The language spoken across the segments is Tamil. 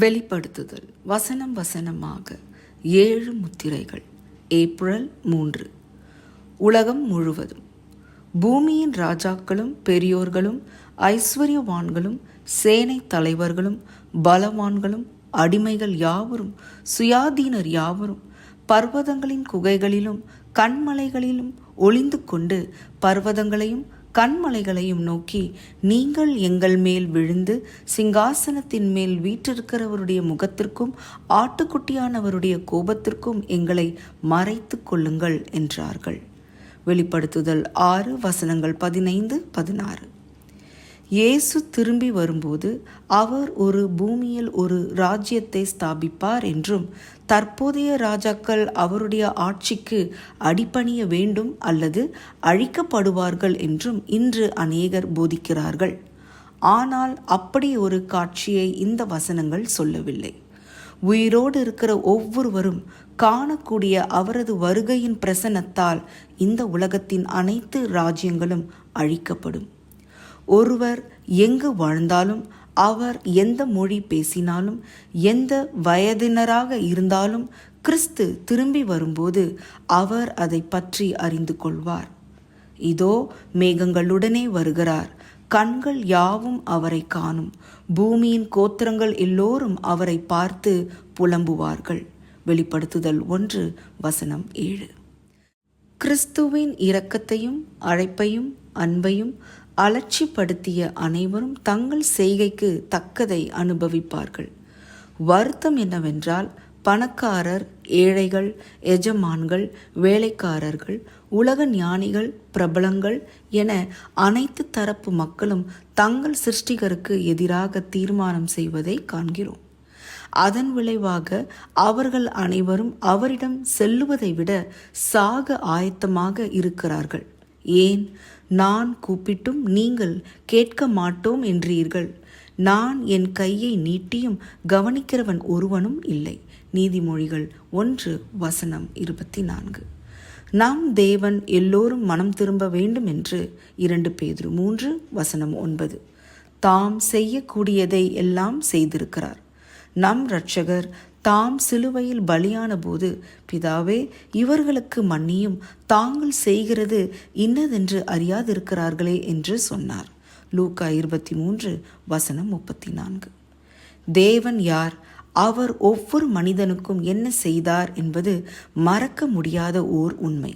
வெளிப்படுத்துதல் வசனம் வசனமாக 7 முத்திரைகள். ஏப்ரல் 3. உலகம் முழுவதும் பூமியின் ராஜாக்களும் பெரியோர்களும் ஐஸ்வர்யவான்களும் சேனை தலைவர்களும் பலவான்களும் அடிமைகள் யாவரும் சுயாதீனர் யாவரும் பர்வதங்களின் குகைகளிலும் கண்மலைகளிலும் ஒளிந்து கொண்டு பர்வதங்களையும் கண்மலைகளையும் நோக்கி, நீங்கள் எங்கள் மேல் விழுந்து சிங்காசனத்தின் மேல் வீற்றிருக்கிறவருடைய முகத்திற்கும் ஆட்டுக்குட்டியானவருடைய கோபத்திற்கும் எங்களை மறைத்து கொள்ளுங்கள் என்றார்கள். வெளிப்படுத்துதல் 6 வசனங்கள் 15-16. இயேசு திரும்பி வரும்போது அவர் ஒரு பூமியில் ஒரு ராஜ்யத்தை ஸ்தாபிப்பார் என்றும் தற்போதைய ராஜாக்கள் அவருடைய ஆட்சிக்கு அடிபணிய வேண்டும் அல்லது அழிக்கப்படுவார்கள் என்றும் இன்று அநேகர் போதிக்கிறார்கள். ஆனால் அப்படி ஒரு காட்சியை இந்த வசனங்கள் சொல்லவில்லை. உயிரோடு இருக்கிற ஒவ்வொருவரும் காணக்கூடிய அவரது வருகையின் பிரசன்னத்தால் இந்த உலகத்தின் அனைத்து ராஜ்யங்களும் அழிக்கப்படும். ஒருவர் எங்கு வாழ்ந்தாலும், அவர் எந்த மொழி பேசினாலும், எந்த வயதினராக இருந்தாலும், கிறிஸ்து திரும்பி வரும்போது அவர் அதை பற்றி அறிந்து கொள்வார். இதோ மேகங்களுடனே வருகிறார், கண்கள் யாவும் அவரை காணும், பூமியின் கோத்திரங்கள் எல்லோரும் அவரை பார்த்து புலம்புவார்கள். வெளிப்படுத்துதல் 1 வசனம் 7. கிறிஸ்துவின் இரக்கத்தையும் அழைப்பையும் அன்பையும் அலட்சிப்படுத்திய அனைவரும் தங்கள் செய்கைக்கு தக்கதை அனுபவிப்பார்கள். வருத்தம் என்னவென்றால், பணக்காரர், ஏழைகள், எஜமான்கள், வேலைக்காரர்கள், உலக ஞானிகள், பிரபலங்கள் என அனைத்து தரப்பு மக்களும் தங்கள் சிருஷ்டிகருக்கு எதிராக தீர்மானம் செய்வதை காண்கிறோம். அதன் விளைவாக அவர்கள் அனைவரும் அவரிடம் செல்லுவதை விட சாக ஆயத்தமாக இருக்கிறார்கள். ஏன்? நான் கூப்பிட்டும் நீங்கள் கேட்க மாட்டோம் என்றீர்கள். நான் என் கையை நீட்டியும் கவனிக்கிறவன் ஒருவனும் இல்லை. நீதிமொழிகள் 1 வசனம் 24. நம் தேவன் எல்லோரும் மனம் திரும்ப வேண்டும் என்று 2 பேதுரு 3 வசனம் 9. தாம் செய்யக்கூடியதை எல்லாம் செய்திருக்கிறார். நம் இரட்சகர் தாம் சிலுவையில் பலியான போது, பிதாவே இவர்களுக்கு மன்னியும், தாங்கள் செய்கிறது இன்னதென்று அறியாதிருக்கிறார்களே என்று சொன்னார். லூக்கா 23 வசனம் 34. தேவன் யார்? அவர் ஒவ்வொரு மனிதனுக்கும் என்ன செய்தார் என்பது மறக்க முடியாத ஓர் உண்மை.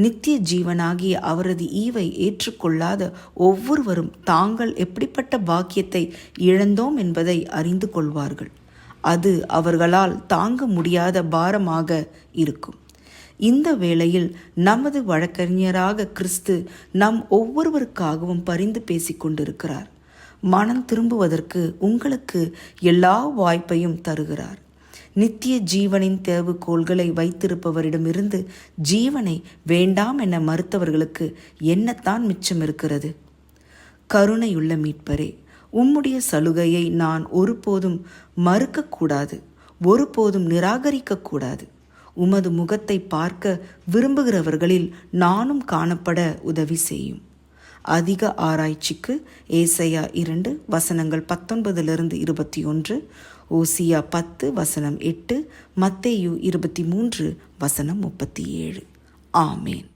நித்திய ஜீவனாகிய அவரது ஈவை ஏற்றுக்கொள்ளாத ஒவ்வொருவரும் தாங்கள் எப்படிப்பட்ட பாக்கியத்தை இழந்தோம் என்பதை அறிந்து கொள்வார்கள். அது அவர்களால் தாங்க முடியாத பாரமாக இருக்கும். இந்த வேளையில் நமது வழக்கறிஞராக கிறிஸ்து நம் ஒவ்வொருவருக்காகவும் பரிந்து பேசிக் கொண்டிருக்கிறார். மனம் திரும்புவதற்கு உங்களுக்கு எல்லா வாய்ப்பையும் தருகிறார். நித்திய ஜீவனின் தேவுகோள்களை வைத்திருப்பவரிடமிருந்து ஜீவனை வேண்டாம் என மறுத்தவர்களுக்கு என்னத்தான் மிச்சம் இருக்கிறது? கருணையுள்ள மீட்பரே, உம்முடைய சலுகையை நான் ஒருபோதும் மறுக்கக்கூடாது, ஒருபோதும் நிராகரிக்கக்கூடாது. உமது முகத்தை பார்க்க விரும்புகிறவர்களில் நானும் காணப்பட உதவி செய்யும். அதிக ஆராய்ச்சிக்கு ஏசாயா 2 வசனங்கள் 19-21, ஓசியா 10 வசனம் 8, மத்தேயு 23 வசனம் 37. ஆமேன்.